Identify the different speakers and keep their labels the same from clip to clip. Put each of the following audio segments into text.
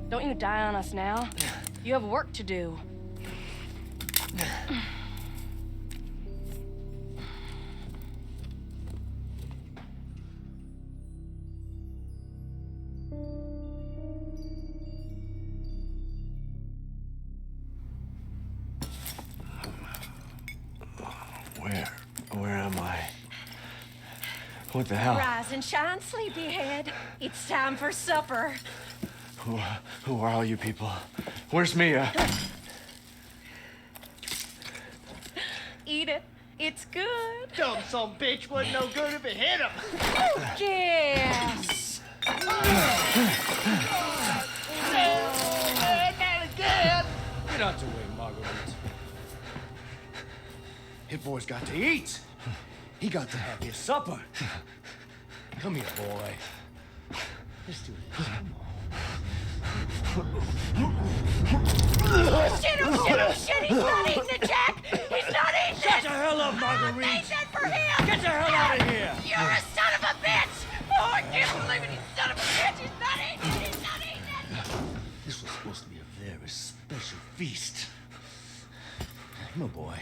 Speaker 1: Don't you die on us now. You have work to do.
Speaker 2: Where am I? What the hell?
Speaker 3: Rise and shine, sleepyhead. It's time for supper.
Speaker 2: Who are all you people? Where's Mia?
Speaker 3: Eat it. It's good.
Speaker 4: Dumb son bitch wasn't no good if it hit him.
Speaker 3: Yes.
Speaker 4: Not again.
Speaker 5: Get out the way, Marguerite. His boy's got to eat. He got to have his supper. Come here, boy. Let's do this. Come on.
Speaker 3: Shit, he's not eating it, Jack! He's not eating
Speaker 5: Shut
Speaker 3: it!
Speaker 5: the hell up, Marguerite!
Speaker 3: I made that for him!
Speaker 5: Get the hell out of here!
Speaker 3: You're a son of a bitch! Oh, I can't believe it, you son of a bitch! He's not eating it! He's not eating it!
Speaker 5: This was supposed to be a very special feast. Come on, boy.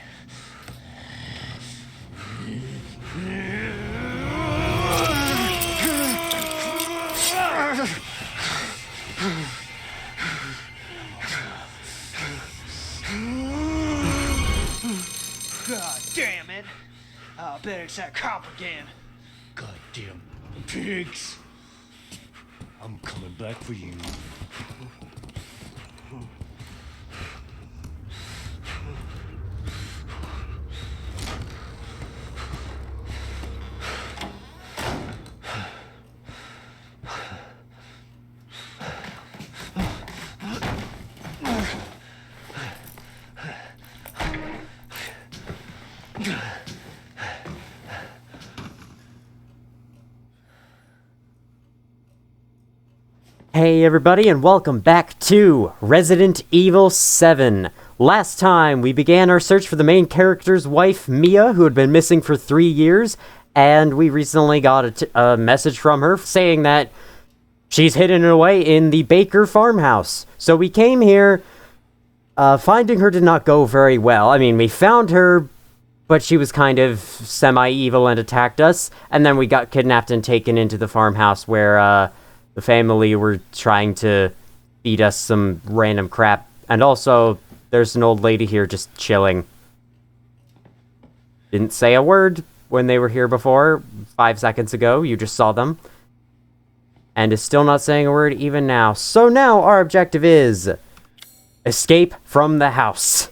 Speaker 4: God damn it. I bet it's that cop again.
Speaker 5: Goddamn pigs! I'm coming back for you.
Speaker 6: Hey everybody, and welcome back to Resident Evil 7. Last time, we began our search for the main character's wife, Mia, who had been missing for 3 years, and we recently got a message from her saying that she's hidden away in the Baker farmhouse. So we came here. Finding her did not go very well. I mean, we found her, but she was kind of semi-evil and attacked us, and then we got kidnapped and taken into the farmhouse where, the family were trying to feed us some random crap. And also, there's an old lady here just chilling. Didn't say a word when they were here before. 5 seconds ago, you just saw them. And is still not saying a word even now. So now, our objective is escape from the house.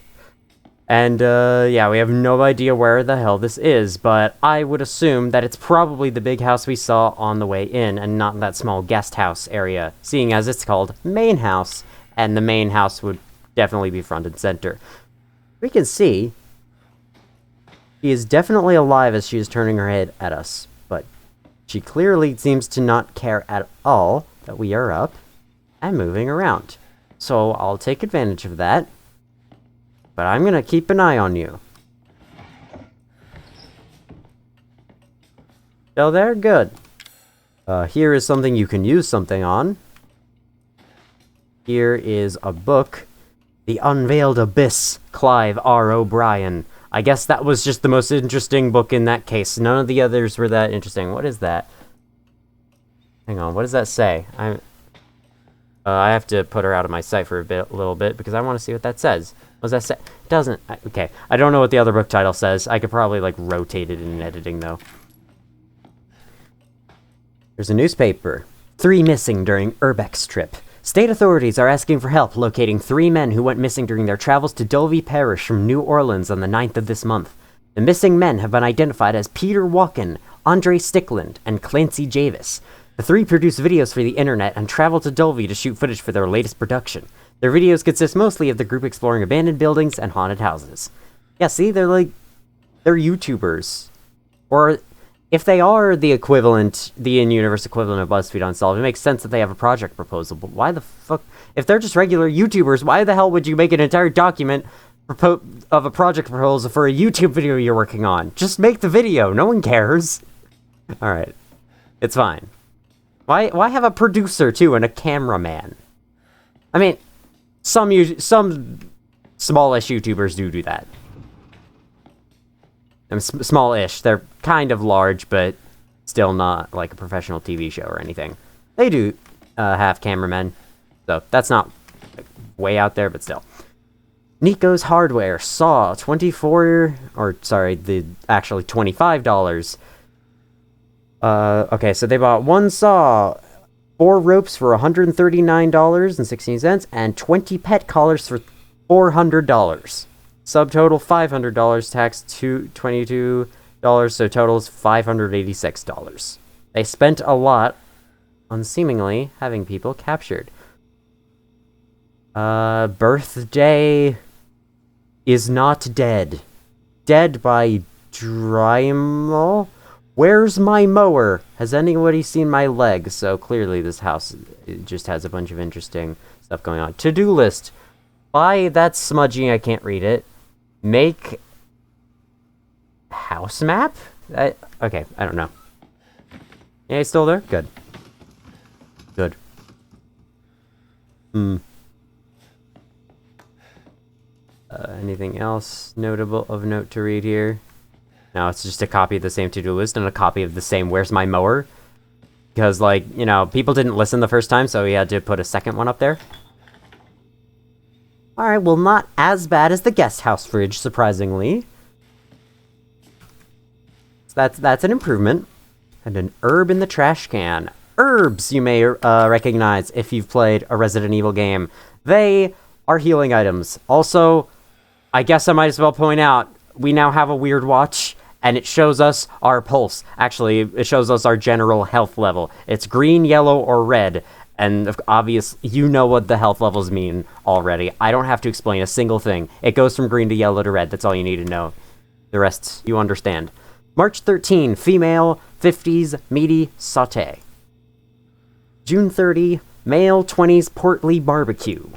Speaker 6: And, yeah, we have no idea where the hell this is, but I would assume that it's probably the big house we saw on the way in, and not that small guest house area, seeing as it's called Main House, and the main house would definitely be front and center. We can see she is definitely alive as she is turning her head at us, but she clearly seems to not care at all that we are up and moving around. So I'll take advantage of that. But I'm gonna keep an eye on you. Still there? Good. Here is something you can use something on. Here is a book. The Unveiled Abyss, Clive R. O'Brien. I guess that was just the most interesting book in that case. None of the others were that interesting. What is that? Hang on, what does that say? I have to put her out of my sight for a little bit, because I want to see what that says. What does that say? It doesn't. Okay. I don't know what the other book title says. I could probably, like, rotate it in editing, though. There's a newspaper. 3 missing during Urbex trip. State authorities are asking for help locating 3 men who went missing during their travels to Dovey Parish from New Orleans on the 9th of this month. The missing men have been identified as Peter Walken, Andre Stickland, and Clancy Javis. The 3 produce videos for the internet and travel to Dovey to shoot footage for their latest production. Their videos consist mostly of the group exploring abandoned buildings and haunted houses. Yeah, see, they're YouTubers. Or, if they are the equivalent, the in-universe equivalent of BuzzFeed Unsolved, it makes sense that they have a project proposal, but why the fuck? If they're just regular YouTubers, why the hell would you make an entire document of a project proposal for a YouTube video you're working on? Just make the video, no one cares. Alright, it's fine. Why have a producer, too, and a cameraman? I mean, some smallish YouTubers do that. And smallish. They're kind of large, but still not like a professional TV show or anything. They do have cameramen, so that's not like, way out there, but still. Nico's Hardware saw $25. Okay, so they bought one saw, 4 ropes for $139.16, and 20 pet collars for $400. Subtotal $500, tax $22, so total is $586. They spent a lot on seemingly having people captured. Birthday is not dead. Dead by Drymel? Where's my mower? Has anybody seen my leg? So clearly this house just has a bunch of interesting stuff going on. To-do list. Buy that smudgy, I can't read it. Make house map? Okay, I don't know. Yeah, he's still there? Good. Good. Anything else notable of note to read here? No, it's just a copy of the same to-do list and a copy of the same Where's My Mower? Because, like, you know, people didn't listen the first time, so he had to put a second one up there. Alright, well, not as bad as the guest house fridge, surprisingly. So that's an improvement. And an herb in the trash can. Herbs, you may recognize if you've played a Resident Evil game. They are healing items. Also, I guess I might as well point out, we now have a weird watch, and it shows us our pulse. Actually, it shows us our general health level. It's green, yellow, or red. And obvious, you know what the health levels mean already. I don't have to explain a single thing. It goes from green to yellow to red. That's all you need to know. The rest, you understand. March 13, female, 50s, meaty, sauté. June 30, male, 20s, portly, barbecue.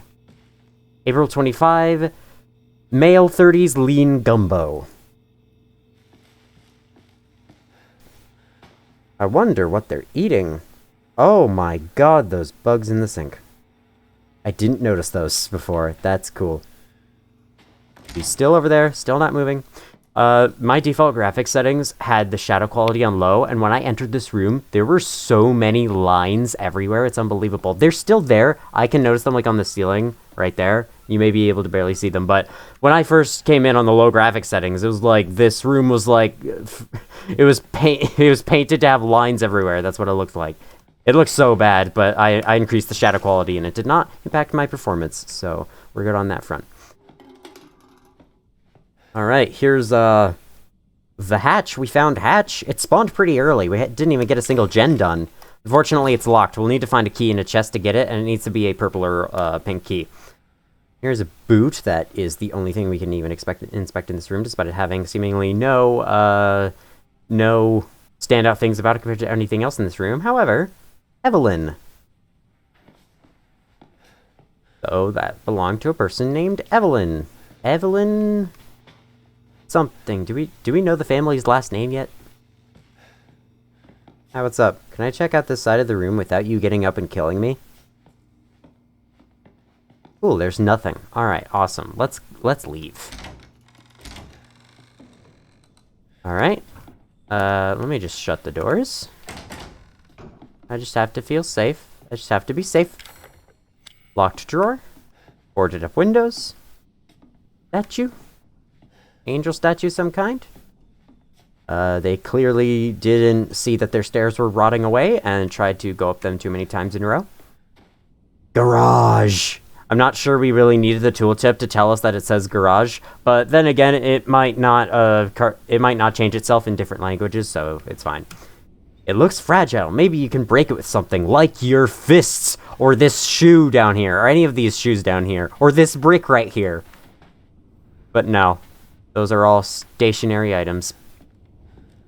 Speaker 6: April 25, male, 30s, lean, gumbo. I wonder what they're eating. Oh my god, those bugs in the sink. I didn't notice those before. That's cool. He's still over there, still not moving. My default graphics settings had the shadow quality on low, and when I entered this room, there were so many lines everywhere. It's unbelievable. They're still there. I can notice them like on the ceiling right there. You may be able to barely see them, but when I first came in on the low graphics settings, it was like this room was like it was painted to have lines everywhere. That's what it looked like. It looked so bad, but I increased the shadow quality and it did not impact my performance, so we're good on that front. Alright, here's the hatch. We found hatch. It spawned pretty early. We didn't even get a single gen done. Unfortunately, it's locked. We'll need to find a key in a chest to get it, and it needs to be a purple or pink key. Here's a boot. That is the only thing we can even inspect in this room, despite it having seemingly no standout things about it compared to anything else in this room. However, Evelyn. So that belonged to a person named Evelyn. Evelyn something. Do we know the family's last name yet? Hi, what's up? Can I check out this side of the room without you getting up and killing me? Cool, there's nothing. Alright, awesome. Let's leave. Alright. Let me just shut the doors. I just have to feel safe. I just have to be safe. Locked drawer. Boarded up windows. Statue. Angel statue of some kind. They clearly didn't see that their stairs were rotting away and tried to go up them too many times in a row. Garage. I'm not sure we really needed the tooltip to tell us that it says garage, but then again, it might not change itself in different languages, so it's fine. It looks fragile. Maybe you can break it with something, like your fists, or this shoe down here, or any of these shoes down here, or this brick right here. But no, those are all stationary items.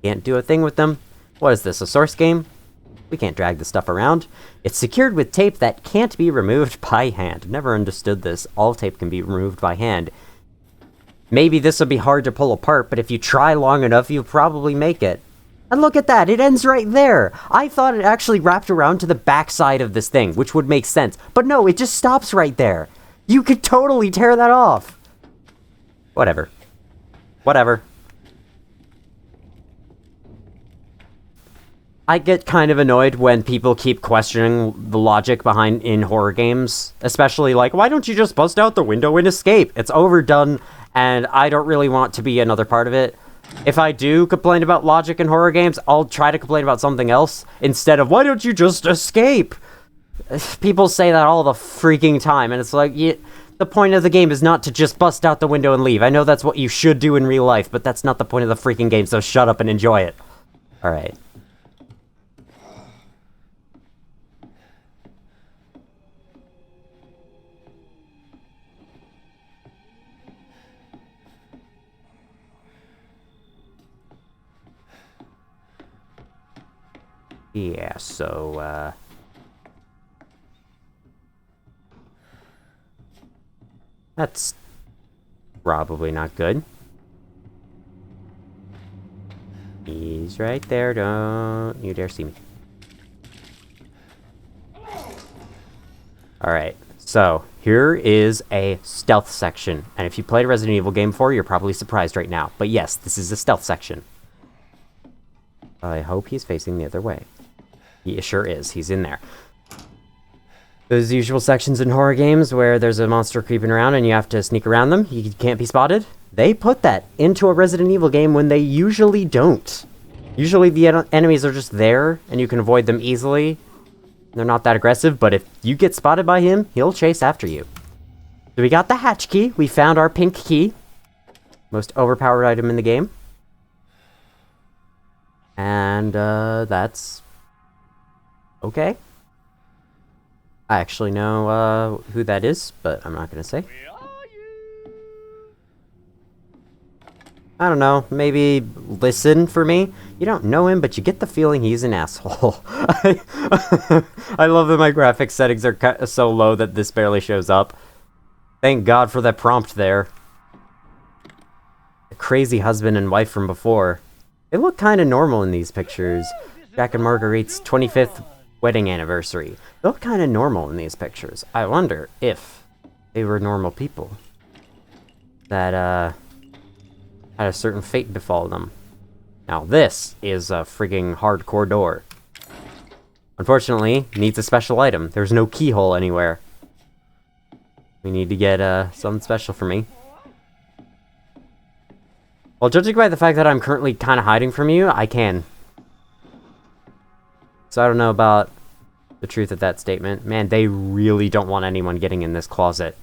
Speaker 6: Can't do a thing with them. What is this, a source game? We can't drag the stuff around. It's secured with tape that can't be removed by hand. Never understood this. All tape can be removed by hand. Maybe this will be hard to pull apart, but if you try long enough, you'll probably make it. And look at that, it ends right there. I thought it actually wrapped around to the back side of this thing, which would make sense. But no, it just stops right there. You could totally tear that off. Whatever. Whatever. I get kind of annoyed when people keep questioning the logic behind in horror games. Especially like, why don't you just bust out the window and escape? It's overdone, and I don't really want to be another part of it. If I do complain about logic in horror games, I'll try to complain about something else instead of, why don't you just escape? People say that all the freaking time, and it's like, the point of the game is not to just bust out the window and leave. I know that's what you should do in real life, but that's not the point of the freaking game, so shut up and enjoy it. Alright. Yeah, so, that's probably not good. He's right there, don't you dare see me. Alright, so, here is a stealth section, and if you played a Resident Evil game before, you're probably surprised right now. But yes, this is a stealth section. I hope he's facing the other way. He sure is. He's in there. Those usual sections in horror games where there's a monster creeping around and you have to sneak around them. You can't be spotted. They put that into a Resident Evil game when they usually don't. Usually the enemies are just there and you can avoid them easily. They're not that aggressive, but if you get spotted by him, he'll chase after you. So we got the hatch key. We found our pink key. Most overpowered item in the game. And, that's okay. I actually know, who that is, but I'm not gonna say. I don't know, maybe listen for me. You don't know him, but you get the feeling he's an asshole. I love that my graphics settings are so low that this barely shows up. Thank God for that prompt there. The crazy husband and wife from before. They look kind of normal in these pictures. Jack and Marguerite's 25th wedding anniversary. They look kind of normal in these pictures. I wonder if they were normal people that, had a certain fate befall them. Now this is a frigging hardcore door. Unfortunately, needs a special item. There's no keyhole anywhere. We need to get, something special for me. Well, judging by the fact that I'm currently kind of hiding from you, I can. So I don't know about the truth of that statement. Man, they really don't want anyone getting in this closet.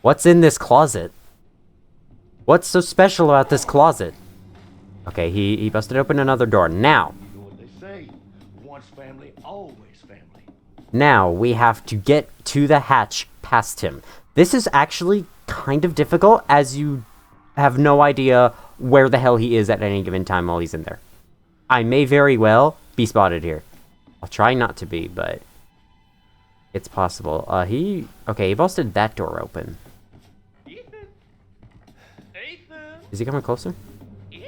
Speaker 6: What's in this closet? What's so special about this closet? Okay, he busted open another door. Now.
Speaker 5: You know what they say? Once family, always family.
Speaker 6: Now, we have to get to the hatch past him. This is actually kind of difficult, as you have no idea where the hell he is at any given time while he's in there. I may very well be spotted here. I'll try not to be, but it's possible. He busted that door open.
Speaker 3: Ethan! Ethan!
Speaker 6: Is he coming closer?
Speaker 3: Ethan!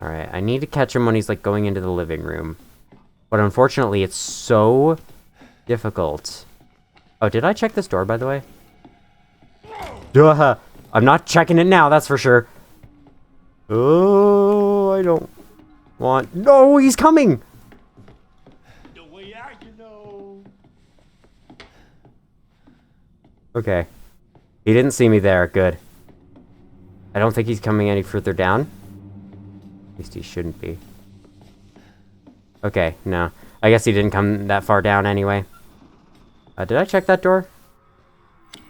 Speaker 6: Alright, I need to catch him when he's, like, going into the living room. But unfortunately, it's so difficult. Oh, did I check this door, by the way? Duh! I'm not checking it now, that's for sure. Oh, I don't want... No, he's coming!
Speaker 5: The way out, you know.
Speaker 6: Okay. He didn't see me there, good. I don't think he's coming any further down. At least he shouldn't be. Okay, no. I guess he didn't come that far down anyway. Did I check that door?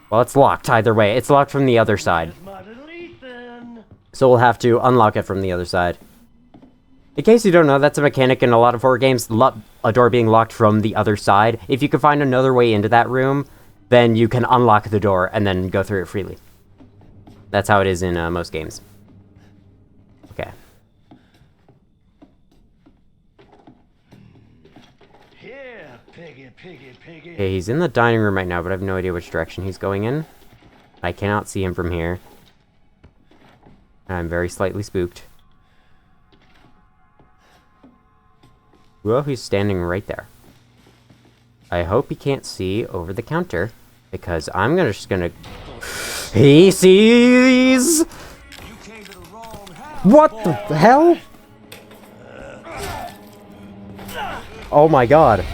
Speaker 6: Well, it's locked either way. It's locked from the other side.
Speaker 5: My little Ethan.
Speaker 6: So we'll have to unlock it from the other side. In case you don't know, that's a mechanic in a lot of horror games. A door being locked from the other side. If you can find another way into that room, then you can unlock the door and then go through it freely. That's how it is in most games. Okay.
Speaker 5: Here, piggy, piggy, piggy.
Speaker 6: Okay, he's in the dining room right now, but I have no idea which direction he's going in. I cannot see him from here. I'm very slightly spooked. Well, he's standing right there. I hope he can't see over the counter, because I'm just gonna... He sees! What the hell? Oh my god.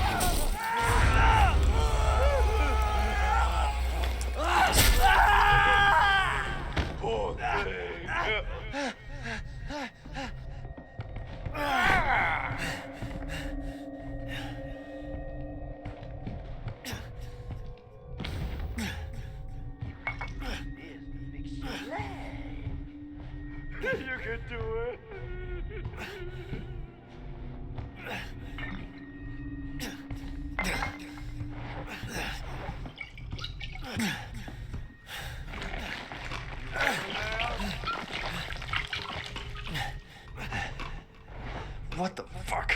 Speaker 2: What the fuck?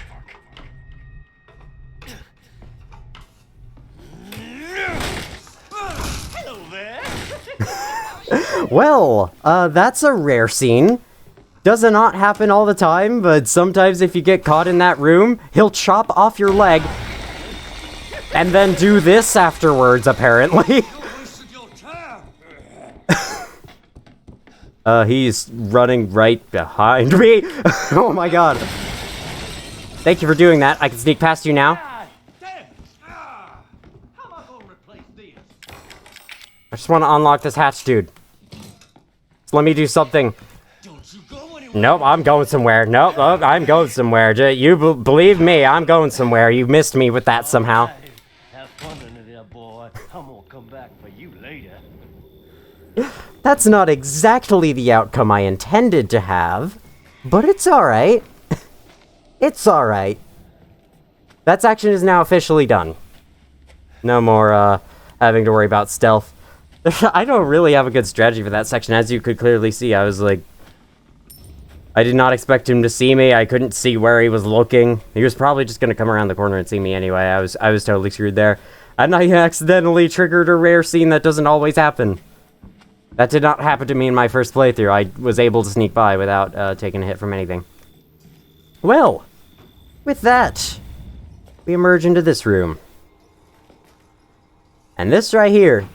Speaker 6: Well, that's a rare scene. Does not happen all the time, but sometimes if you get caught in that room, he'll chop off your leg and then do this afterwards, apparently. He's running right behind me. Oh my god. Thank you for doing that. I can sneak past you now. I just want to unlock this hatch, dude. So let me do something. Nope, I'm going somewhere. Nope, I'm going somewhere. You believe me, I'm going somewhere. You missed me with that somehow.
Speaker 5: Have fun in there, boy. I'm gonna come back for you later.
Speaker 6: That's not exactly the outcome I intended to have, but it's alright. It's alright. That section is now officially done. No more, having to worry about stealth. I don't really have a good strategy for that section. As you could clearly see, I was like... I did not expect him to see me. I couldn't see where he was looking. He was probably just gonna come around the corner and see me anyway. I was totally screwed there. And I accidentally triggered a rare scene that doesn't always happen. That did not happen to me in my first playthrough. I was able to sneak by without taking a hit from anything. Well, with that, we emerge into this room. And this right here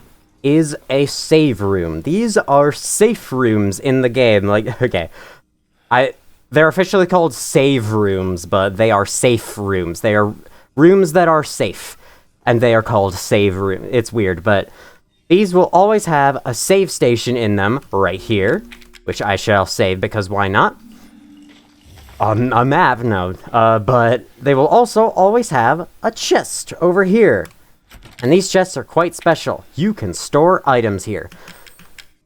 Speaker 6: is a save room. These are safe rooms in the game. Like, okay. They're officially called save rooms, but they are safe rooms. They are rooms that are safe. And they are called save rooms. It's weird, but these will always have a save station in them right here, which I shall save because why not? On a map, no. But they will also always have a chest over here. And these chests are quite special. You can store items here.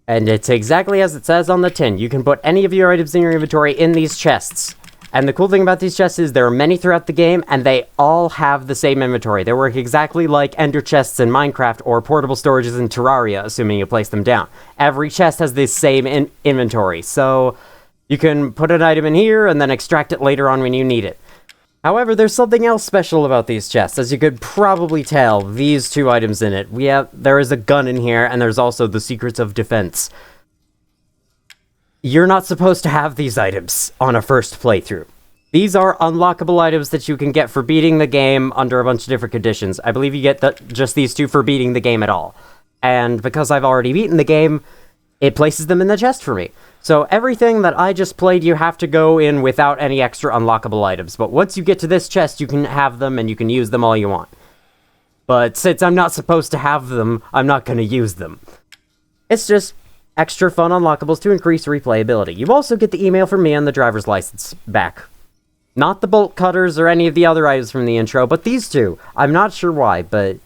Speaker 6: And it's exactly as it says on the tin. You can put any of your items in your inventory in these chests. And the cool thing about these chests is there are many throughout the game, and they all have the same inventory. They work exactly like ender chests in Minecraft or portable storages in Terraria, assuming you place them down. Every chest has the same inventory, so you can put an item in here and then extract it later on when you need it. However, there's something else special about these chests. As you could probably tell, these two items in it. There is a gun in here, and there's also the Secrets of Defense. You're not supposed to have these items on a first playthrough. These are unlockable items that you can get for beating the game under a bunch of different conditions. I believe you get just these two for beating the game at all. And because I've already beaten the game, it places them in the chest for me. So everything that I just played, you have to go in without any extra unlockable items. But once you get to this chest, you can have them and you can use them all you want. But since I'm not supposed to have them, I'm not going to use them. It's just extra fun unlockables to increase replayability. You also get the email from me on the driver's license back. Not the bolt cutters or any of the other items from the intro, but these two. I'm not sure why, but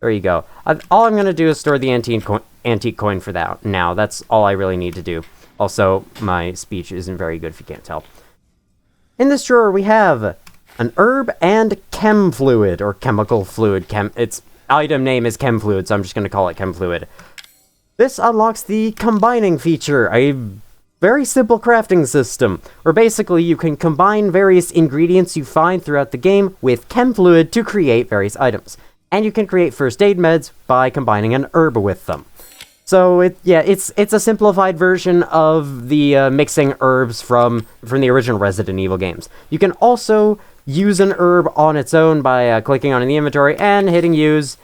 Speaker 6: there you go. All I'm going to do is store the antique coin for that now. That's all I really need to do. Also, my speech isn't very good if you can't tell. In this drawer, we have an herb and chem fluid, or chemical fluid. Its item name is chem fluid, so I'm just going to call it chem fluid. This unlocks the combining feature, a very simple crafting system, where basically you can combine various ingredients you find throughout the game with chem fluid to create various items. And you can create first aid meds by combining an herb with them. So it's a simplified version of the mixing herbs from the original Resident Evil games. You can also use an herb on its own by clicking on the inventory and hitting use.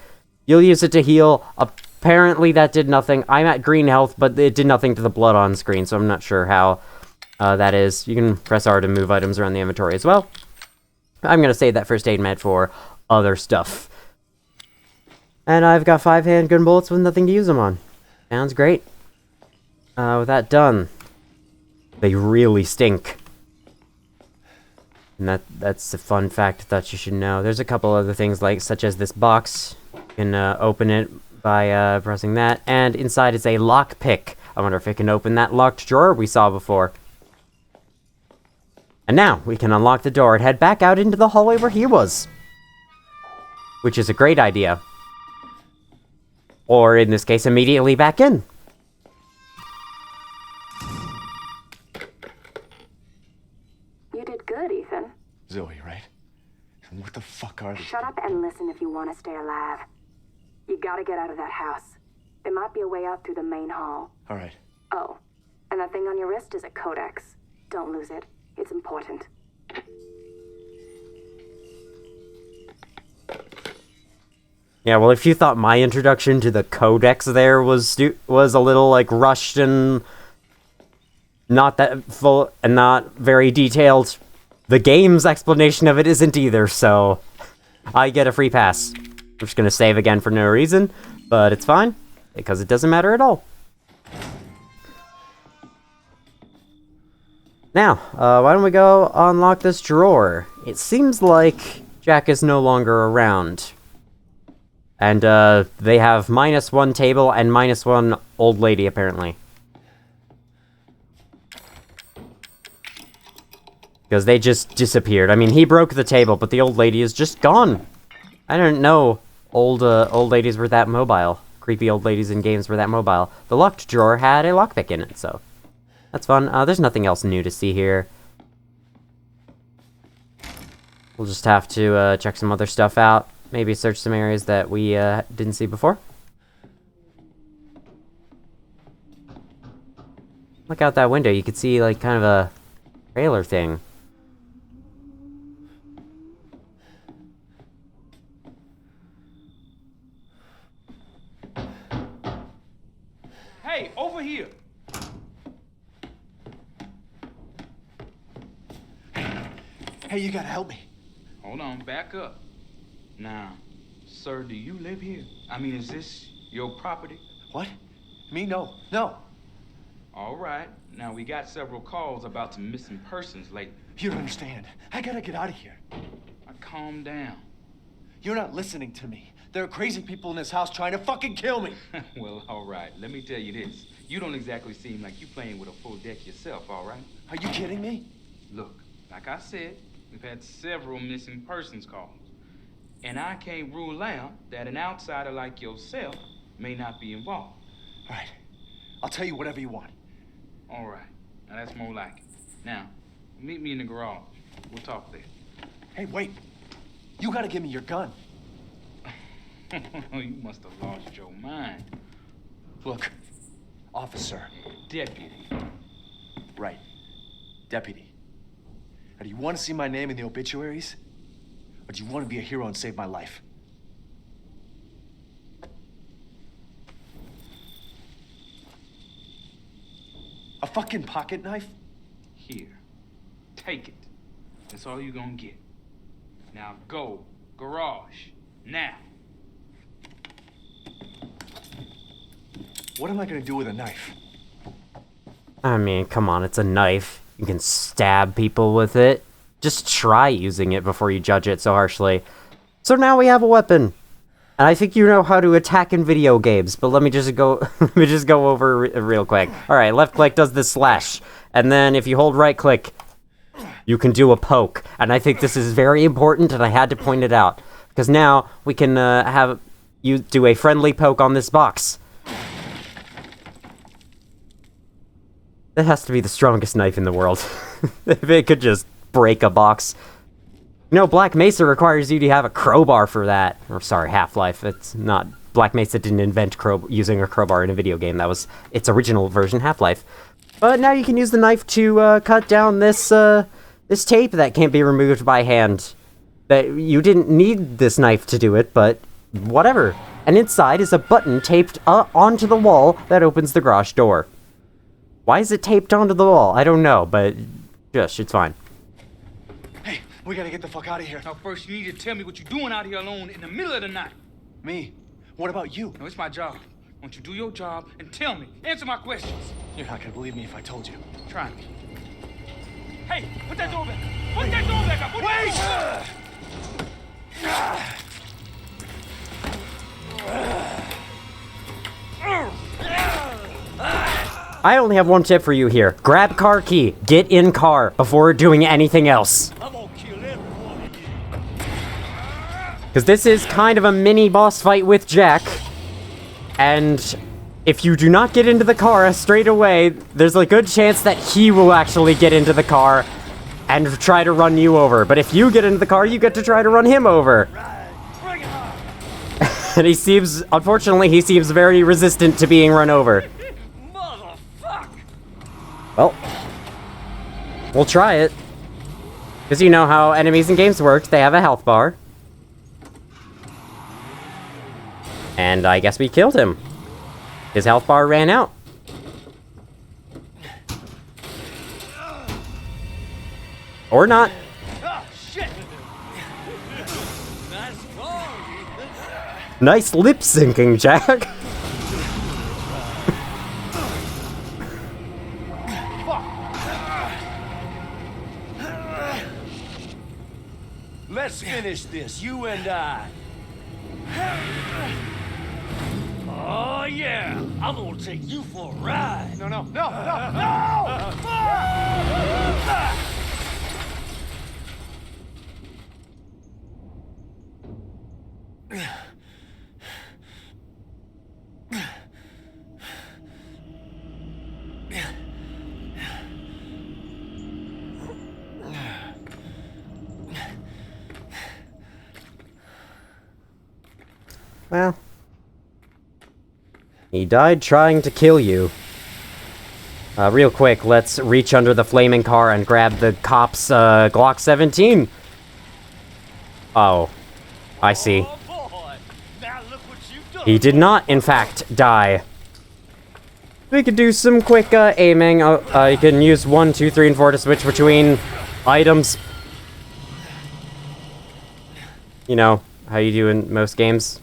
Speaker 6: You'll use it to heal. Apparently that did nothing. I'm at green health, but it did nothing to the blood on screen, so I'm not sure how that is. You can press R to move items around the inventory as well. I'm going to save that first aid med for other stuff. And I've got 5 handgun bullets with nothing to use them on. Sounds great. With that done, they really stink. And that's a fun fact that you should know. There's a couple other things, such as this box. You can open it by pressing that. And inside is a lockpick. I wonder if it can open that locked drawer we saw before. And now we can unlock the door and head back out into the hallway where he was. Which is a great idea. Or, in this case, immediately back in.
Speaker 7: You did good, Ethan.
Speaker 2: Zoe, right? And what the fuck are these?
Speaker 7: Shut up and listen if you want to stay alive. You gotta get out of that house. There might be a way out through the main hall.
Speaker 2: All right.
Speaker 7: Oh, and that thing on your wrist is a codex. Don't lose it. It's important.
Speaker 6: Yeah, well, if you thought my introduction to the codex there was a little, rushed and not that full and not very detailed, the game's explanation of it isn't either, so I get a free pass. I'm just gonna save again for no reason, but it's fine, because it doesn't matter at all. Now, why don't we go unlock this drawer? It seems like Jack is no longer around. And, they have -1 table and -1 old lady, apparently. Because they just disappeared. I mean, he broke the table, but the old lady is just gone. I didn't know old ladies were that mobile. Creepy old ladies in games were that mobile. The locked drawer had a lockpick in it, so that's fun. There's nothing else new to see here. We'll just have to check some other stuff out. Maybe search some areas that we didn't see before. Look out that window. You could see, kind of a trailer thing.
Speaker 8: Hey, over here!
Speaker 2: Hey, you gotta help me.
Speaker 8: Hold on, back up. Now, sir, do you live here? I mean, is this your property?
Speaker 2: What? Me? No. No.
Speaker 8: All right. Now, we got several calls about some missing persons lately.
Speaker 2: You don't understand. I gotta get out of here.
Speaker 8: Now, calm down.
Speaker 2: You're not listening to me. There are crazy people in this house trying to fucking kill me.
Speaker 8: Well, all right. Let me tell you this. You don't exactly seem like you playing with a full deck yourself, all right?
Speaker 2: Are you kidding me?
Speaker 8: Look, like I said, we've had several missing persons calls. And I can't rule out that an outsider like yourself may not be involved.
Speaker 2: All right. I'll tell you whatever you want.
Speaker 8: All right. Now, that's more like it. Now, meet me in the garage. We'll talk there.
Speaker 2: Hey, wait. You gotta give me your gun.
Speaker 8: You must have lost your mind.
Speaker 2: Look, officer.
Speaker 8: Deputy.
Speaker 2: Right. Deputy. Now, do you want to see my name in the obituaries? Or do you want to be a hero and save my life? A fucking pocket knife?
Speaker 8: Here. Take it. That's all you're gonna get. Now go. Garage. Now.
Speaker 2: What am I gonna do with a knife?
Speaker 6: I mean, come on, it's a knife. You can stab people with it. Just try using it before you judge it so harshly. So now we have a weapon. And I think you know how to attack in video games, but let me just go over real quick. Alright, left click does this slash. And then if you hold right click, you can do a poke. And I think this is very important, and I had to point it out. Because now we can have you do a friendly poke on this box. That has to be the strongest knife in the world. If it could just break a box. You know, Black Mesa requires you to have a crowbar for that. Or sorry, Half-Life. It's not Black Mesa didn't invent using a crowbar in a video game. That was its original version, Half-Life. But now you can use the knife to cut down this this tape that can't be removed by hand. That you didn't need this knife to do it, but whatever. And inside is a button taped onto the wall that opens the garage door. Why is it taped onto the wall? I don't know, but just it's fine.
Speaker 2: Hey, we gotta get the fuck out of here.
Speaker 8: Now, first, you need to tell me what you're doing out here alone in the middle of the night.
Speaker 2: Me? What about you?
Speaker 8: No, it's my job. Why don't you do your job and tell me? Answer my questions.
Speaker 2: You're not gonna believe me if I told you.
Speaker 8: Try me. Hey, put that door back. Put that door back up. Put that door.
Speaker 6: I only have one tip for you here. Grab car key. Get in car before doing anything else.
Speaker 5: I'm gonna kill every one of you.
Speaker 6: Because this is kind of a mini boss fight with Jack. And if you do not get into the car straight away, there's a good chance that he will actually get into the car and try to run you over. But if you get into the car, you get to try to run him over. And he seems, unfortunately, he seems very resistant to being run over. Well, we'll try it. Because you know how enemies in games work, they have a health bar. And I guess we killed him. His health bar ran out. Or not.
Speaker 5: Oh, shit!
Speaker 6: Nice lip syncing, Jack.
Speaker 5: Let's finish this, you and I. Oh, yeah. I'm gonna take you for a ride.
Speaker 2: No, no, no, no, no!
Speaker 6: Well, he died trying to kill you. Real quick, let's reach under the flaming car and grab the cop's Glock 17. Oh, I see.
Speaker 5: Oh, boy. Now look what you've done.
Speaker 6: He did not, in fact, die. We could do some quick aiming. You can use 1, 2, 3, and 4 to switch between items. You know, how you do in most games.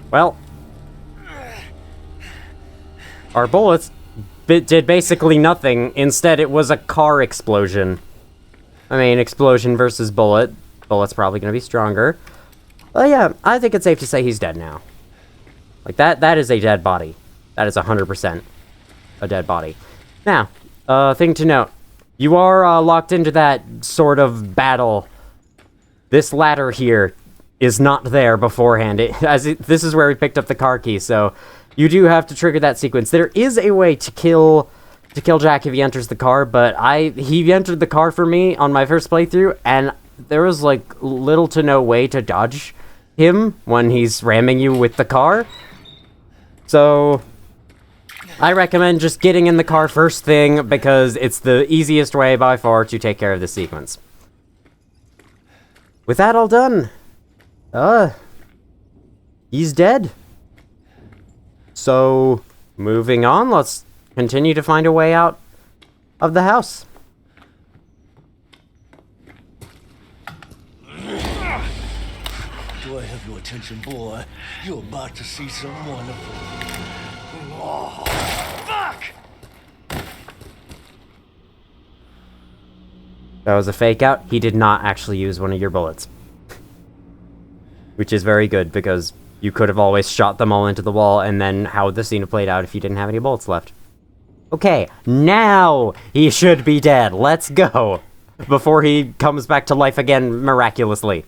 Speaker 6: Well, our bullets did basically nothing. Instead, it was a car explosion. I mean, explosion versus bullet. Bullet's probably going to be stronger. But yeah, I think it's safe to say he's dead now. Like, that is a dead body. That is 100% a dead body. Now, thing to note. You are locked into that sort of battle. This ladder here is not there beforehand. This is where we picked up the car key, so you do have to trigger that sequence. There is a way to kill Jack if he enters the car, but he entered the car for me on my first playthrough, and there was like little to no way to dodge him when he's ramming you with the car. So I recommend just getting in the car first thing, because it's the easiest way by far to take care of the sequence. With that all done, he's dead. So, moving on, let's continue to find a way out of the house.
Speaker 5: Do I have your attention, boy? You're about to see some wonderful. Oh, fuck!
Speaker 6: That was a fake out. He did not actually use one of your bullets. Which is very good, because you could have always shot them all into the wall, and then how would the scene have played out if you didn't have any bullets left? Okay, now he should be dead. Let's go. Before he comes back to life again miraculously.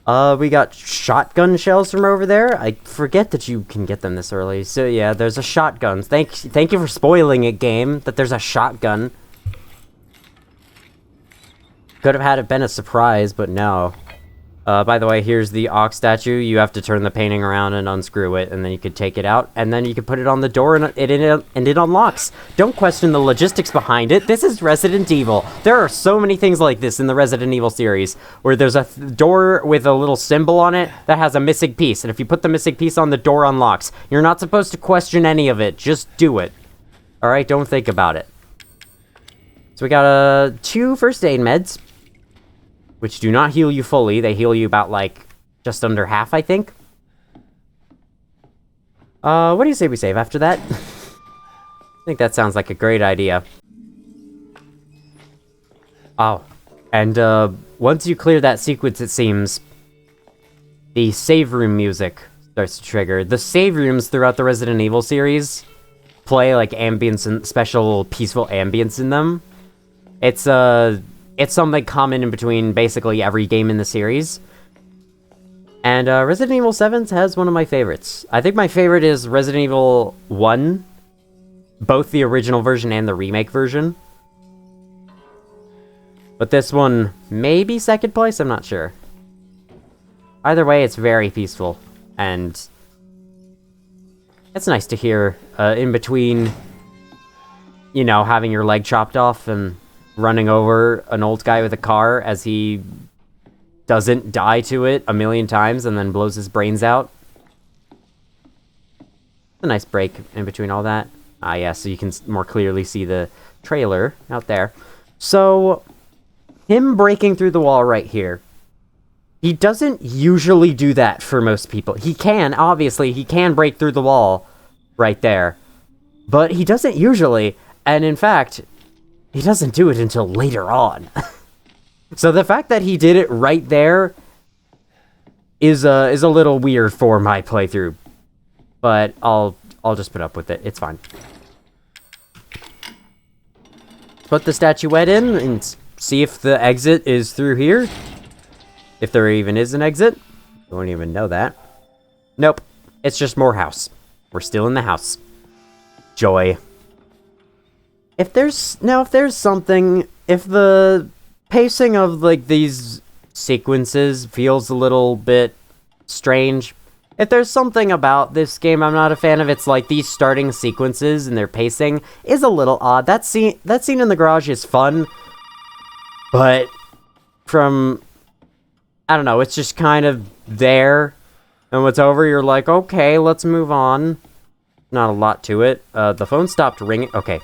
Speaker 6: We got shotgun shells from over there. I forget that you can get them this early. So yeah, there's a shotgun. Thank you for spoiling it, game, that there's a shotgun. Could have had it been a surprise, but no. By the way, here's the Ox statue. You have to turn the painting around and unscrew it, and then you could take it out, and then you can put it on the door, and it unlocks. Don't question the logistics behind it. This is Resident Evil. There are so many things like this in the Resident Evil series, where there's a door with a little symbol on it that has a missing piece, and if you put the missing piece on, the door unlocks. You're not supposed to question any of it. Just do it. Alright, don't think about it. So we got 2 first aid meds, which do not heal you fully. They heal you about, like, just under half, I think. What do you say we save after that? I think that sounds like a great idea. Oh, and, once you clear that sequence, it seems, the save room music starts to trigger. The save rooms throughout the Resident Evil series play, like, ambience and special peaceful ambience in them. It's something common in between basically every game in the series. And Resident Evil 7 has one of my favorites. I think my favorite is Resident Evil 1. Both the original version and the remake version. But this one may be second place, I'm not sure. Either way, it's very peaceful. And it's nice to hear in between, you know, having your leg chopped off and running over an old guy with a car as he doesn't die to it a million times and then blows his brains out. A nice break in between all that. Ah, yeah, so you can more clearly see the trailer out there. So, him breaking through the wall right here. He doesn't usually do that for most people. He can, obviously, he can break through the wall right there. But he doesn't usually, and in fact, he doesn't do it until later on. So the fact that he did it right there is a little weird for my playthrough. But I'll just put up with it. It's fine. Put the statuette in and see if the exit is through here. If there even is an exit. Don't even know that. Nope. It's just more house. We're still in the house. Joy. If the pacing of, like, these sequences feels a little bit strange, if there's something about this game I'm not a fan of, it's like these starting sequences and their pacing is a little odd. That scene in the garage is fun, but I don't know, it's just kind of there, and when it's over, you're like, okay, let's move on. Not a lot to it. The phone stopped ringing. Okay.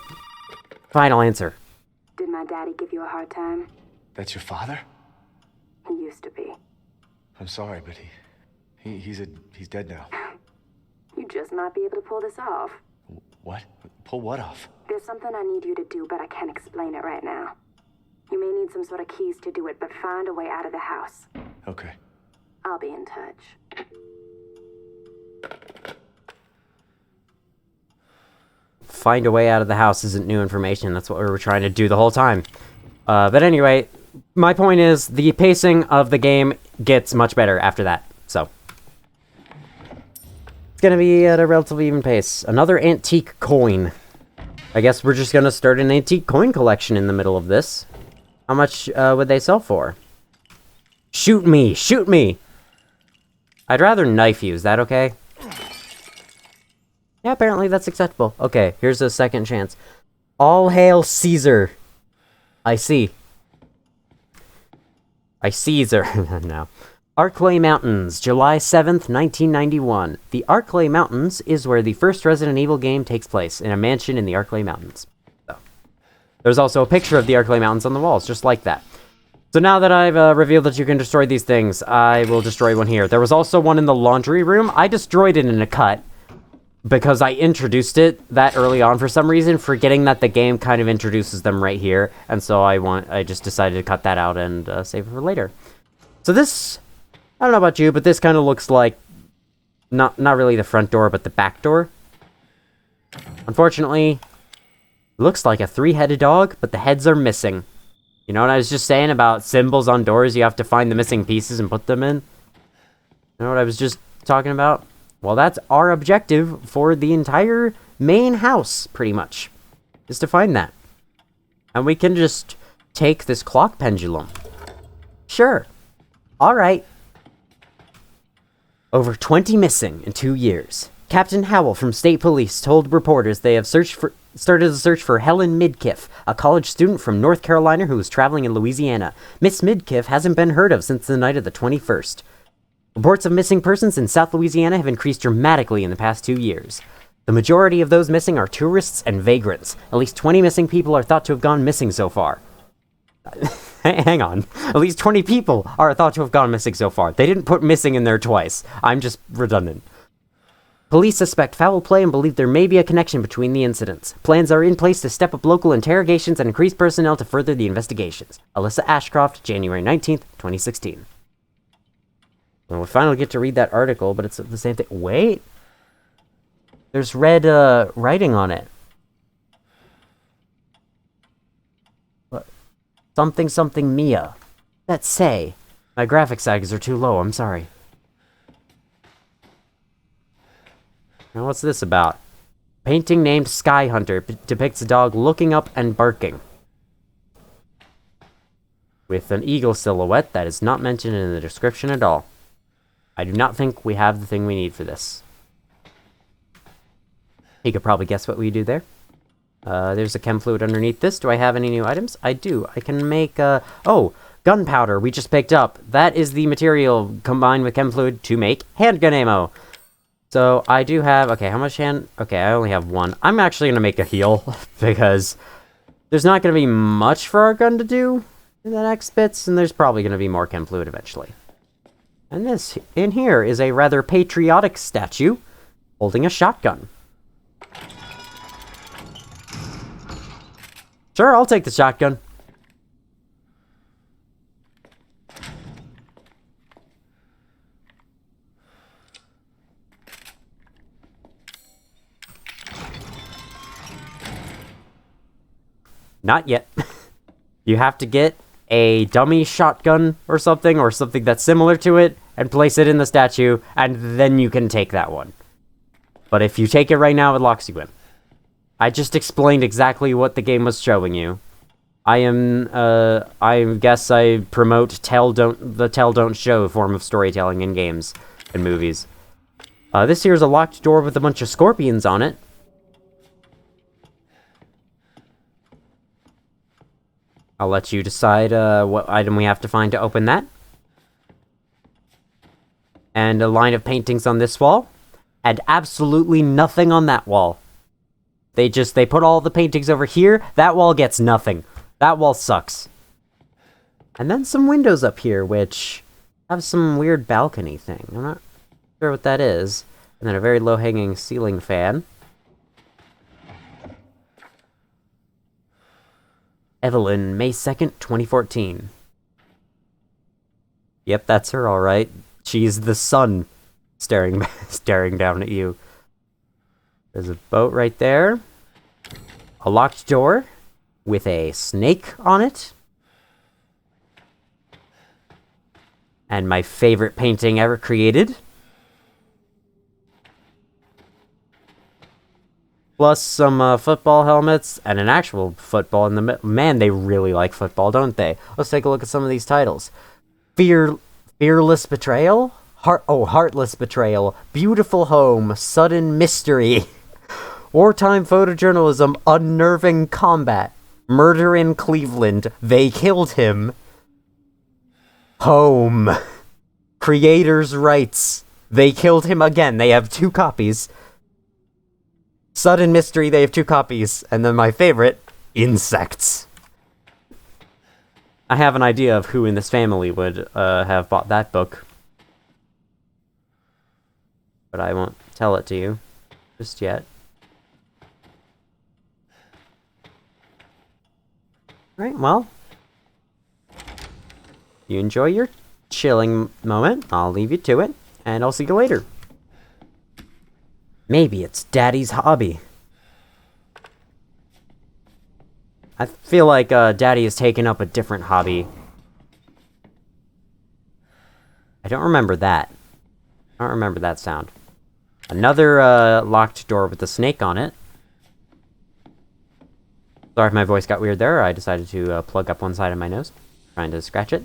Speaker 6: Final answer.
Speaker 7: Did my daddy give you a hard time?
Speaker 2: That's your father?
Speaker 7: He used to be.
Speaker 2: I'm sorry, but he's dead now.
Speaker 7: You just might be able to pull this off.
Speaker 2: What? Pull what off?
Speaker 7: There's something I need you to do, but I can't explain it right now. You may need some sort of keys to do it, but find a way out of the house.
Speaker 2: Okay.
Speaker 7: I'll be in touch.
Speaker 6: Find a way out of the house isn't new information. That's what we were trying to do the whole time. But anyway, my point is, the pacing of the game gets much better after that, so. It's gonna be at a relatively even pace. Another antique coin. I guess we're just gonna start an antique coin collection in the middle of this. How much would they sell for? Shoot me! Shoot me! I'd rather knife you, is that okay? Yeah, apparently that's acceptable. Okay, here's a second chance. All hail Caesar. I see. I Caesar. No. Arklay Mountains, July 7th, 1991. The Arklay Mountains is where the first Resident Evil game takes place, in a mansion in the Arklay Mountains. So. There's also a picture of the Arklay Mountains on the walls, just like that. So now that I've revealed that you can destroy these things, I will destroy one here. There was also one in the laundry room. I destroyed it in a cut, because I introduced it that early on for some reason, forgetting that the game kind of introduces them right here, and so I just decided to cut that out and save it for later. So this, I don't know about you, but this kind of looks like, not really the front door, but the back door. Unfortunately, it looks like a 3-headed dog, but the heads are missing. You know what I was just saying about symbols on doors? You have to find the missing pieces and put them in? You know what I was just talking about? Well, that's our objective for the entire main house, pretty much, is to find that. And we can just take this clock pendulum. Sure. Alright. Over 20 missing in 2 years. Captain Howell from State Police told reporters they have started a search for Helen Midkiff, a college student from North Carolina who was traveling in Louisiana. Miss Midkiff hasn't been heard of since the night of the 21st. Reports of missing persons in South Louisiana have increased dramatically in the past 2 years. The majority of those missing are tourists and vagrants. At least 20 missing people are thought to have gone missing so far. Hang on. At least 20 people are thought to have gone missing so far. They didn't put missing in there twice. I'm just redundant. Police suspect foul play and believe there may be a connection between the incidents. Plans are in place to step up local interrogations and increase personnel to further the investigations. Alyssa Ashcroft, January 19th, 2016. Well, we finally get to read that article, but it's the same thing. Wait. There's red writing on it. What? Something Mia. That say. My graphic settings are too low, I'm sorry. Now what's this about? Painting named Sky Hunter depicts a dog looking up and barking. With an eagle silhouette that is not mentioned in the description at all. I do not think we have the thing we need for this. You could probably guess what we do there. There's a chem fluid underneath this. Do I have any new items? I do. I can make, oh, gunpowder we just picked up. That is the material combined with chem fluid to make handgun ammo. So I do have, okay, how much okay, I only have one. I'm actually going to make a heal because there's not going to be much for our gun to do in the next bits, and there's probably going to be more chem fluid eventually. And this in here is a rather patriotic statue holding a shotgun. Sure, I'll take the shotgun. Not yet. You have to get a dummy shotgun or something that's similar to it and place it in the statue, and then you can take that one. But if you take it right now, it locks you in. I just explained exactly what the game was showing you. I guess I promote the tell don't show form of storytelling in games and movies. This here is a locked door with a bunch of scorpions on it. I'll let you decide what item we have to find to open that. And a line of paintings on this wall. And absolutely nothing on that wall. They put all the paintings over here. That wall gets nothing. That wall sucks. And then some windows up here, which have some weird balcony thing. I'm not sure what that is. And then a very low-hanging ceiling fan. Evelyn, May 2nd, 2014. Yep, that's her, alright. She's the sun staring down at you. There's a boat right there. A locked door with a snake on it. And my favorite painting ever created. Plus some football helmets and an actual football in the middle. Man, they really like football, don't they? Let's take a look at some of these titles. Fearless Betrayal? Heartless Betrayal. Beautiful Home. Sudden Mystery. Wartime Photojournalism. Unnerving Combat. Murder in Cleveland. They Killed Him. Home. Creators' Rights. They Killed Him Again. They have 2 copies. Sudden Mystery, they have 2 copies. And then my favorite, Insects. I have an idea of who in this family would have bought that book. But I won't tell it to you just yet. Right, well. You enjoy your chilling moment. I'll leave you to it. And I'll see you later. Maybe it's Daddy's hobby. I feel like Daddy has taken up a different hobby. I don't remember that. I don't remember that sound. Another locked door with a snake on it. Sorry if my voice got weird there. I decided to plug up one side of my nose. Trying to scratch it.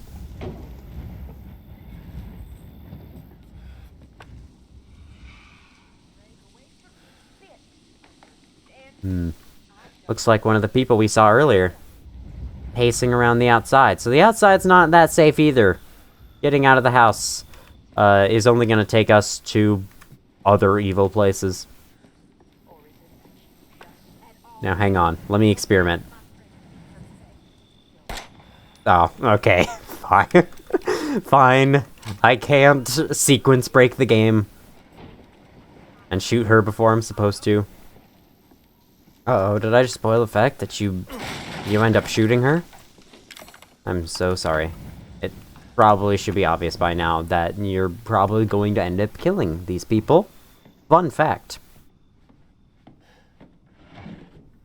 Speaker 6: Looks like one of the people we saw earlier. Pacing around the outside. So the outside's not that safe either. Getting out of the house is only going to take us to other evil places. Now, hang on. Let me experiment. Oh, okay. Fine. Fine. I can't sequence break the game. And shoot her before I'm supposed to. Uh-oh, did I just spoil the fact that you end up shooting her? I'm so sorry. It probably should be obvious by now that you're probably going to end up killing these people. Fun fact.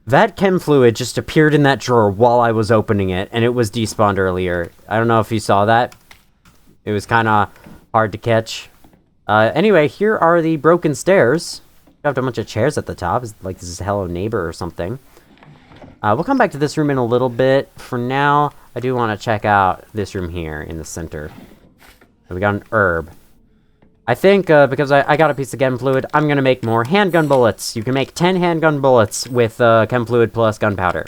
Speaker 6: That chem fluid just appeared in that drawer while I was opening it, and it was despawned earlier. I don't know if you saw that. It was kind of hard to catch. Anyway, here are the broken stairs. Got a bunch of chairs at the top. It's like this is Hello Neighbor or something. We'll come back to this room in a little bit. For now, I do want to check out this room here in the center. We got an herb. I think, because I got a piece of chem fluid, I'm going to make more handgun bullets. You can make 10 handgun bullets with chem fluid plus gunpowder.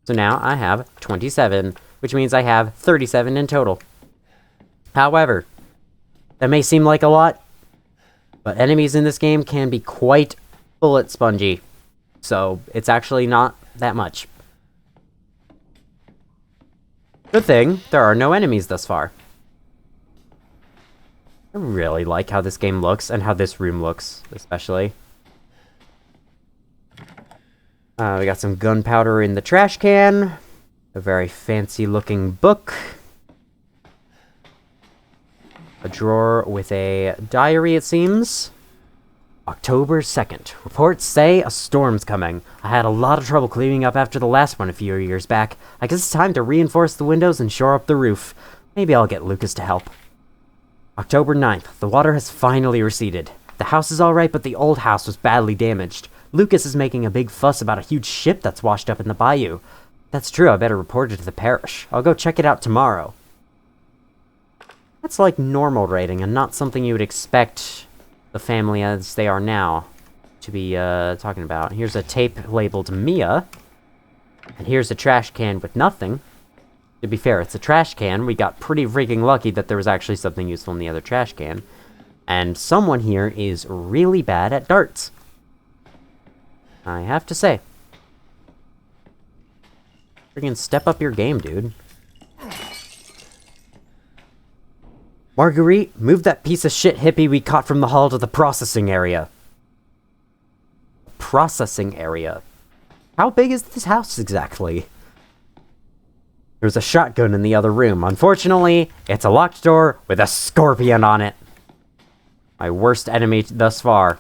Speaker 6: So now I have 27, which means I have 37 in total. However, that may seem like a lot, but enemies in this game can be quite bullet spongy. So it's actually not that much. Good thing, there are no enemies thus far. I really like how this game looks, and how this room looks, especially. We got some gunpowder in the trash can. A very fancy-looking book. A drawer with a diary, it seems. October 2nd. Reports say a storm's coming. I had a lot of trouble cleaning up after the last one a few years back. I guess it's time to reinforce the windows and shore up the roof. Maybe I'll get Lucas to help. October 9th. The water has finally receded. The house is alright, but the old house was badly damaged. Lucas is making a big fuss about a huge ship that's washed up in the bayou. That's true, I better report it to the parish. I'll go check it out tomorrow. That's like normal rating, and not something you would expect the family as they are now to be talking about. Here's a tape labeled Mia. And here's a trash can with nothing. To be fair, it's a trash can. We got pretty freaking lucky that there was actually something useful in the other trash can. And someone here is really bad at darts. I have to say. Freaking step up your game, dude. Marguerite, move that piece of shit hippie we caught from the hall to the processing area. Processing area? How big is this house exactly? There's a shotgun in the other room. Unfortunately, it's a locked door with a scorpion on it. My worst enemy thus far.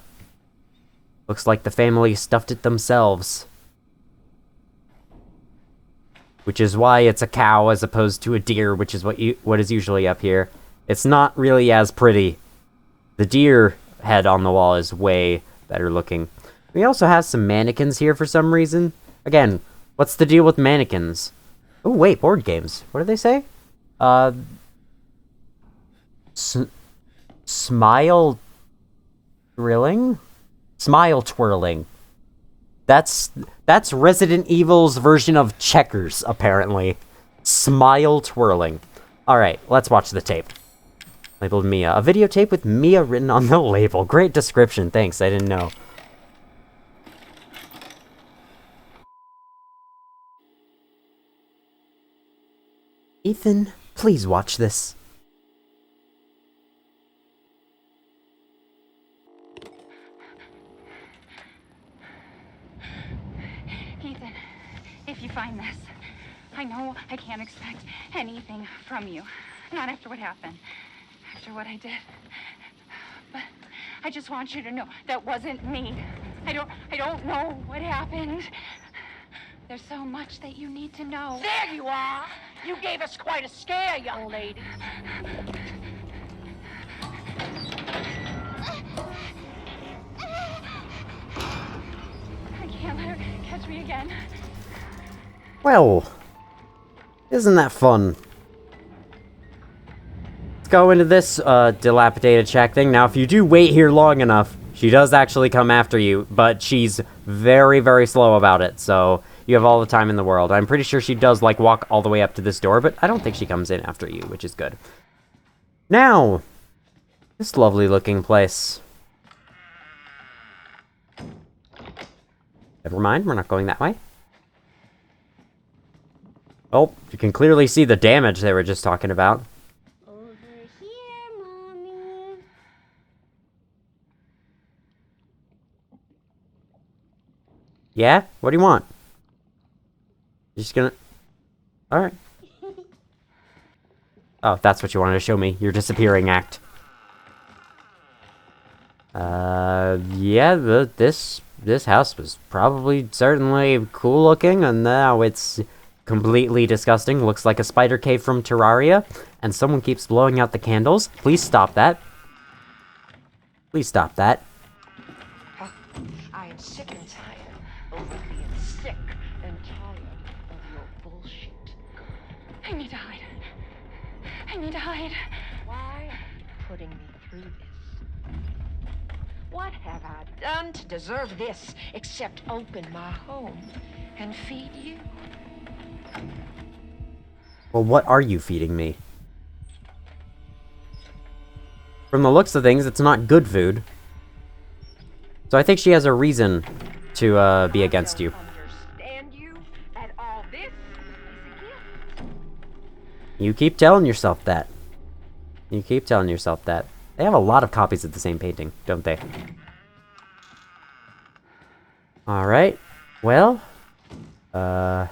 Speaker 6: Looks like the family stuffed it themselves. Which is why it's a cow as opposed to a deer, which is what is usually up here. It's not really as pretty. The deer head on the wall is way better looking. We also have some mannequins here for some reason. Again, what's the deal with mannequins? Oh, wait, board games. What do they say? Smile drilling? Smile twirling. That's Resident Evil's version of checkers, apparently. Smile twirling. Alright, let's watch the tape. Labeled Mia. A videotape with Mia written on the label. Great description, thanks, I didn't know. Ethan, please watch this.
Speaker 3: Ethan, if you find this, I know I can't expect anything from you. Not after what happened. After what I did. But I just want you to know that wasn't me. I don't know what happened. There's so much that you need to know.
Speaker 9: There you are! You gave us quite a scare, young lady.
Speaker 3: I can't let her catch me again.
Speaker 6: Well, isn't that fun? Let's go into this dilapidated shack thing. Now, if you do wait here long enough, She does actually come after you, but she's very, very slow about it, so you have all the time in the world. I'm pretty sure she does, like, walk all the way up to this door, but I don't think she comes in after you, which is good. Now, this lovely-looking place. Never mind, we're not going that way. Oh, you can clearly see the damage they were just talking about.
Speaker 10: Over here, Mommy.
Speaker 6: Yeah? What do you want? You're just gonna... Alright. Oh, that's what you wanted to show me. Your disappearing act. Yeah, this house was probably certainly cool looking, and now it's completely disgusting. Looks like a spider cave from Terraria, and someone keeps blowing out the candles. Please stop that. Please stop that.
Speaker 9: I am sick and tired of being sick and tired of your bullshit.
Speaker 3: I need to hide. I need to hide.
Speaker 9: Why are you putting me through this? What have I done to deserve this except open my home and feed you?
Speaker 6: Well, what are you feeding me? From the looks of things, it's not good food. So I think she has a reason to be against you.
Speaker 9: Understand you at all. This is a gift.
Speaker 6: You keep telling yourself that. You keep telling yourself that. They have a lot of copies of the same painting, don't they? Alright. Well,
Speaker 9: This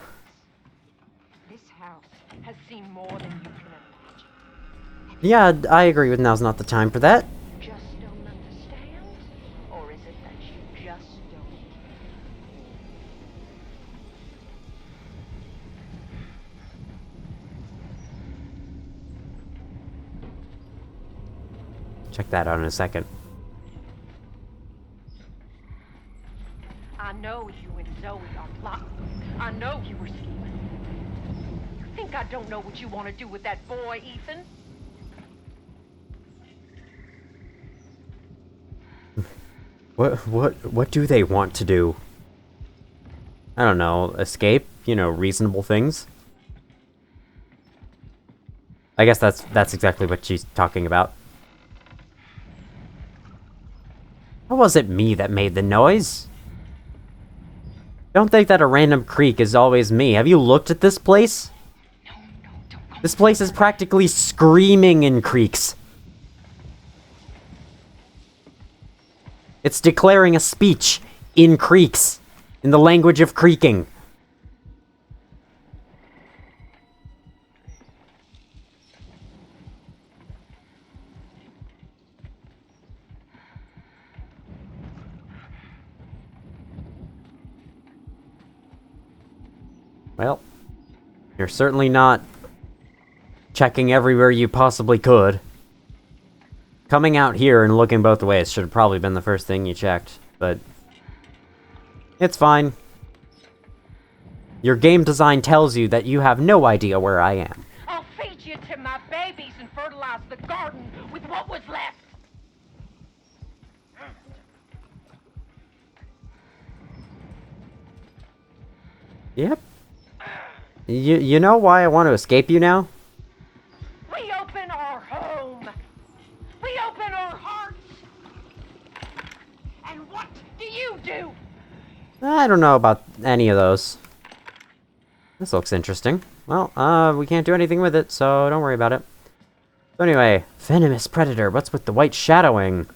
Speaker 9: house has seen more than you can imagine.
Speaker 6: yeah, I agree with now's not the time for that.
Speaker 9: You just don't understand? Or is it that you just don't?
Speaker 6: Check that out in a second.
Speaker 9: I know you and Zoe are plotting. I know you were scheming. You think I don't know what you want to do with that boy, Ethan?
Speaker 6: What do they want to do? I don't know, escape? You know, reasonable things? I guess that's exactly what she's talking about. How was it me that made the noise? Don't think that a random creak is always me. Have you looked at this place?
Speaker 3: No, don't go.
Speaker 6: This place is practically screaming in creaks. It's declaring a speech in creaks, in the language of creaking. Well, you're certainly not checking everywhere you possibly could. Coming out here and looking both ways should have probably been the first thing you checked, but it's fine. Your game design tells you that you have no idea where I am.
Speaker 9: I'll feed you to my babies and fertilize the garden with what was left.
Speaker 6: Yep. You know why I want to escape you now?
Speaker 9: We open our home. We open our hearts. And what do you do?
Speaker 6: I don't know about any of those. This looks interesting. Well, we can't do anything with it, so don't worry about it. So anyway, venomous predator. What's with the white shadowing?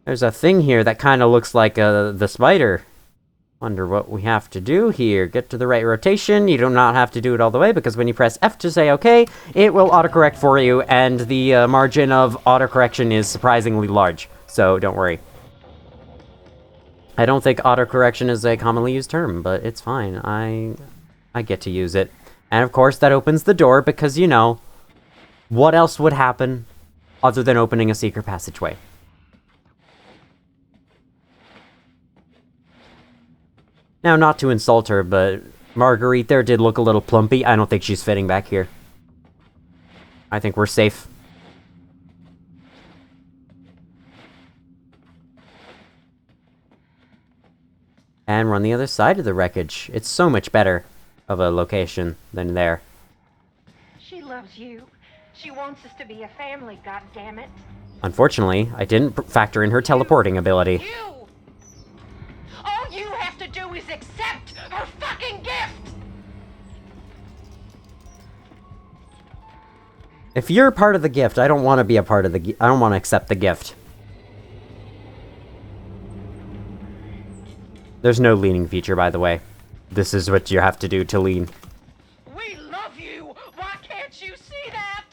Speaker 6: There's a thing here that kind of looks like the spider. Wonder what we have to do here. Get to the right rotation. You do not have to do it all the way, because when you press F to say OK, it will autocorrect for you, and the margin of autocorrection is surprisingly large, so don't worry. I don't think autocorrection is a commonly used term, but it's fine. I get to use it. And of course, that opens the door, because, you know, what else would happen other than opening a secret passageway? Now, not to insult her, but Marguerite there did look a little plumpy. I don't think she's fitting back here. I think we're safe. And we're on the other side of the wreckage. It's so much better of a location than there.
Speaker 9: She loves you. She wants us to be a family, goddammit.
Speaker 6: Unfortunately, I didn't factor in her teleporting ability.
Speaker 9: You! All you have to do is accept her fucking gift!
Speaker 6: If you're part of the gift, I don't want to be a part of the I don't want to accept the gift. There's no leaning feature, by the way. This is what you have to do to lean.
Speaker 9: We love you! Why can't you see that?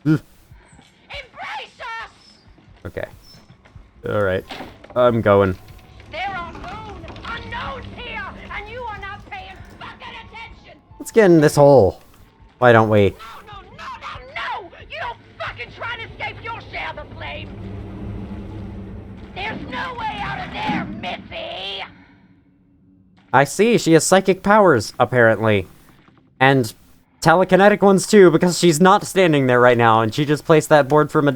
Speaker 6: Ugh.
Speaker 9: Embrace us!
Speaker 6: Okay. Alright. I'm going.
Speaker 9: There are unknowns here, and you are not paying fucking attention!
Speaker 6: Let's get in this hole. Why don't we?
Speaker 9: No! You don't fucking try to escape your share of the blame! There's no way out of there, Missy!
Speaker 6: I see, she has psychic powers, apparently. And telekinetic ones too, because she's not standing there right now, and she just placed that board from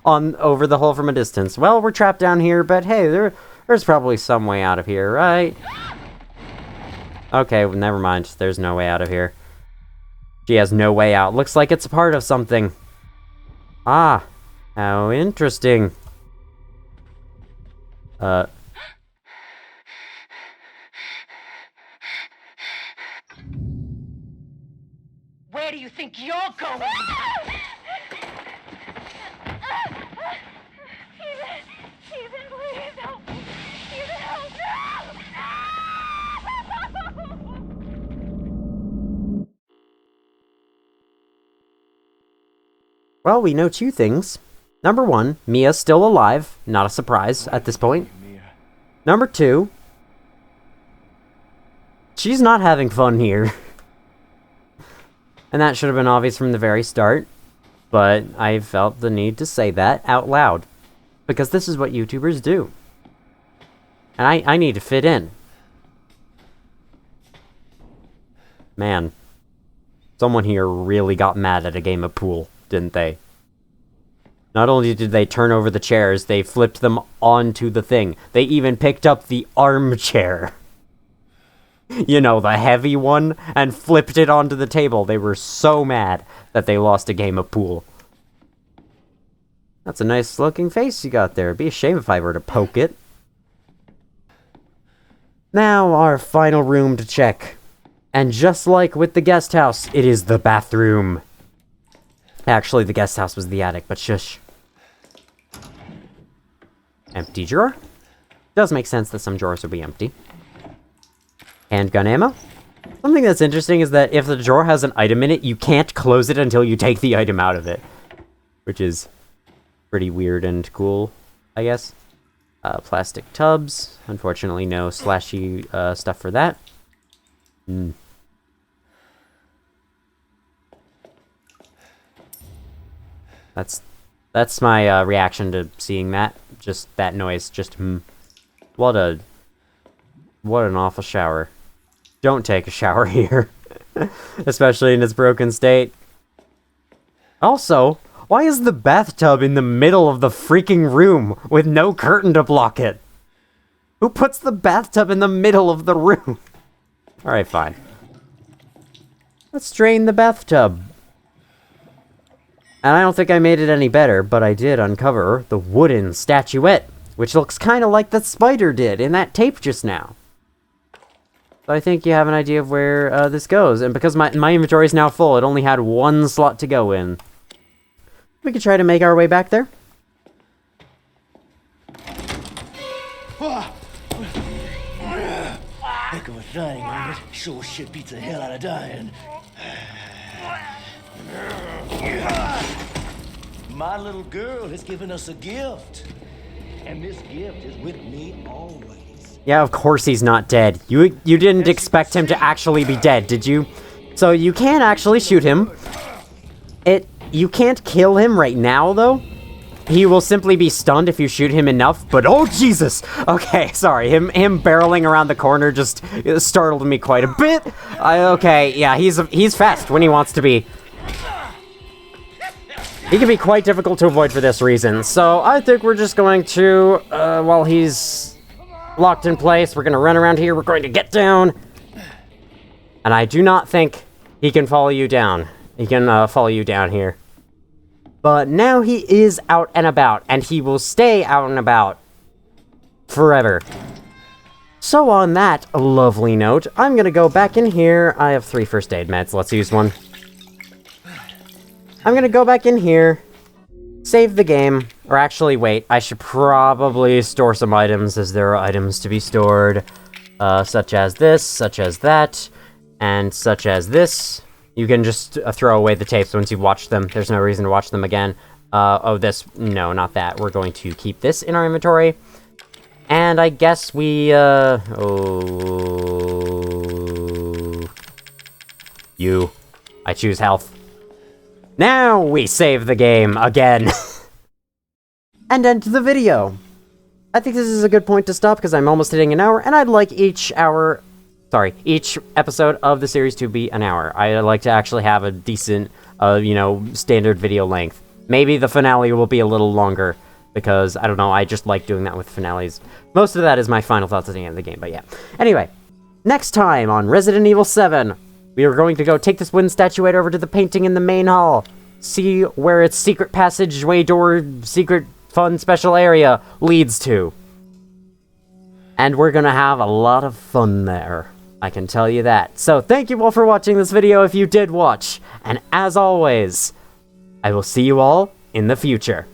Speaker 6: over the hole from a distance. Well, we're trapped down here, but hey, there's probably some way out of here, right? Okay, well, never mind. There's no way out of here. She has no way out. Looks like it's a part of something. Ah, how interesting.
Speaker 9: Where do you think you're going? Ethan, please help me. Ethan, help. No!
Speaker 6: Well, we know two things. Number one, Mia's still alive. Not a surprise at this point. Number two, she's not having fun here. And that should have been obvious from the very start. But I felt the need to say that out loud. Because this is what YouTubers do. And I need to fit in. Man. Someone here really got mad at a game of pool, didn't they? Not only did they turn over the chairs, they flipped them onto the thing. They even picked up the armchair. You know, the heavy one, and flipped it onto the table. They were so mad that they lost a game of pool. That's a nice looking face you got there. It'd be a shame if I were to poke it. Now, our final room to check. And just like with the guest house, it is the bathroom. Actually, the guest house was the attic, but shush. Empty drawer. Does make sense that some drawers would be empty. Handgun ammo. Something that's interesting is that if the drawer has an item in it, you can't close it until you take the item out of it. Which is pretty weird and cool, I guess. Plastic tubs. Unfortunately, no slashy stuff for that. That's my reaction to seeing that. Just that noise. Just What an awful shower. Don't take a shower here. Especially in its broken state. Also, why is the bathtub in the middle of the freaking room with no curtain to block it? Who puts the bathtub in the middle of the room? Alright, fine. Let's drain the bathtub. And I don't think I made it any better, but I did uncover the wooden statuette, which looks kind of like the spider did in that tape just now. So I think you have an idea of where this goes. And because my inventory is now full, it only had one slot to go in. We could try to make our way back there.
Speaker 5: Heck of a thing, ain't it? Sure shit beats the hell out of dying. My little girl has given us a gift. And this gift is with me always.
Speaker 6: Yeah, of course he's not dead. You didn't expect him to actually be dead, did you? So you can actually shoot him. You can't kill him right now, though. He will simply be stunned if you shoot him enough, but oh Jesus! Okay, sorry, him barreling around the corner just startled me quite a bit. Okay, yeah, he's fast when he wants to be. He can be quite difficult to avoid for this reason, so I think we're just going to, while he's locked in place. We're gonna run around here. We're going to get down. And I do not think he can follow you down. He can follow you down here. But now he is out and about, and he will stay out and about forever. So on that lovely note, I'm gonna go back in here. I have 3 first aid meds. Let's use one. I'm gonna go back in here, save the game, or actually wait, I should probably store some items as there are items to be stored, such as this, such as that, and such as this. You can just throw away the tapes once you've watched them. There's no reason to watch them again. Oh, this, no, not that. We're going to keep this in our inventory. And I guess we, you. I choose health. Now we save the game again. And end the video. I think this is a good point to stop because I'm almost hitting an hour, and I'd like each episode of the series to be an hour. I like to actually have a decent, standard video length. Maybe the finale will be a little longer, because, I don't know, I just like doing that with finales. Most of that is my final thoughts at the end of the game, but yeah. Anyway, next time on Resident Evil 7, we are going to go take this wooden statuette over to the painting in the main hall, see where its secret passageway door, secret fun special area leads to. And we're gonna have a lot of fun there. I can tell you that. So thank you all for watching this video if you did watch. And as always, I will see you all in the future.